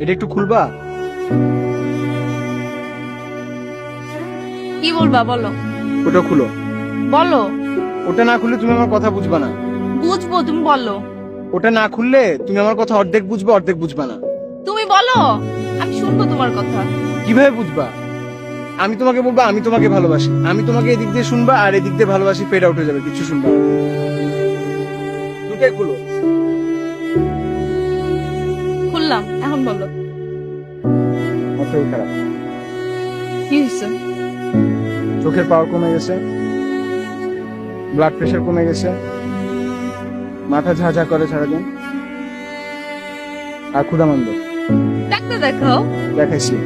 এটা একটু খুলবা? কি বলবা বলো? ওটা খুলো। বলো। ওটা না খুললে তুমি আমার কথা বুঝবা না। বুঝবো, তুমি বলো। ওটা না খুললে তুমি আমার কথা অর্ধেক বুঝবা, অর্ধেক বুঝবা না। তুমি বলো, আমি শুনবো তোমার কথা। কিভাবে বুঝবা? আমি তোমাকে বলবো আমি তোমাকে ভালোবাসি, আমি তোমাকে এদিক দিয়ে শুনবা আর এদিক দিয়ে ভালোবাসি ফেড আউট হয়ে যাবে, কিছু শুনবা না। দুটাই খুলো। খুললাম, এখন বলো। আমার শরীর খারাপ। কি হয়েছে? চোখের পাওয়ার কমে গেছে, ব্লাড প্রেশার কমে গেছে, মাথা ঝাঁঝা করে সারাদিন, আর ক্ষুধামন্দ। ডাক্তার দেখাও। দেখাইছি।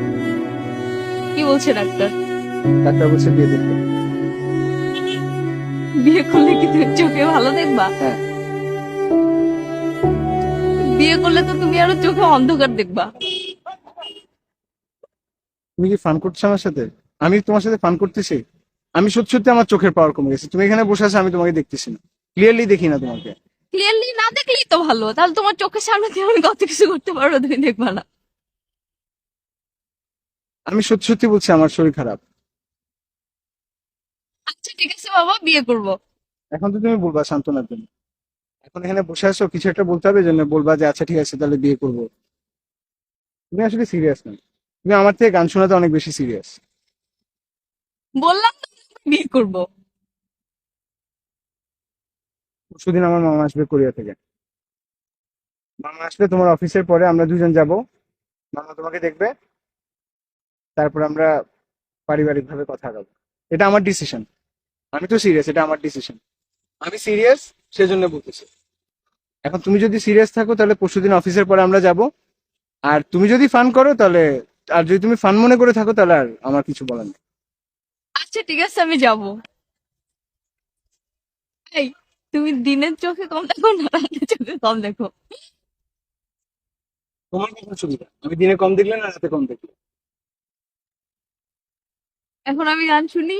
কি বলছে ডাক্তার? ডাক্তার বলছে বিয়ে দেখতে। বিয়ে করলে কি তুমি চোখে ভালো দেখবা? হ্যাঁ। বিয়ে করলে তো তুমি আরো চোখে অন্ধকার দেখবা। তুমি কি ফান করছো আমার সাথে? আমি তোমার সাথে ফান করতেছি? আমি সত্যি সত্যি আমার চোখের পাওয়ার কমে গেছে, তুমি এখানে বসে আছো, আমি তোমাকে দেখতেছি না, ক্লিয়ারলি দেখি না তোমাকে। ক্লিয়ারলি না দেখলেই তো ভালো, তাহলে তোমার চোখের সামনে দিয়ে আমি কত কিছু করতে পারবো, তুমি দেখবা না। আমি সত্যি সত্যি বলছি আমার শরীর খারাপ। আচ্ছা ঠিক আছে বাবা, বিয়ে করব। এখন তো তুমি বলবা সান্ত্বনার জন্য, এখন এখানে বসে আছো, কিছু একটা বলতে হবে জন্য বলবা যে আচ্ছা ঠিক আছে তাহলে বিয়ে করবো। তুমি আসলে সিরিয়াস না, তুমি আমার থেকে গান শোনাতে অনেক বেশি সিরিয়াস। বললাম তো, বিয়ে করব। পরশুদিন আমার মামা আসবে কোরিয়া থেকে। মামা আসলে তোমার অফিসের পরে আমরা দুজন যাব, মামা তোমাকে দেখবে, তারপর আমরা পারিবারিক ভাবে কথা বলবো। এটা আমার ডিসিশন, আমি তো সিরিয়াস, এটা আমার ডিসিশন, আমি সিরিয়াস, সেজন্য বলতেছি। এখন তুমি যদি সিরিয়াস থাকো তাহলে পরশুদিন অফিসের পরে আমরা যাব, আর তুমি যদি ফান করো তাহলে, আর যদি তুমি ফান মনে করে থাকো তাহলে আর আমার কিছু বলার নেই। আচ্ছা ঠিক আছে, আমি যাব। এই, তুমি দিনের চোখে কম দেখো না রাতের চোখে কম দেখো? তোমার কি সুবিধা, আমি দিনে কম দেখলে না রাতে কম দেখলে? এখন আমি গান শুনি।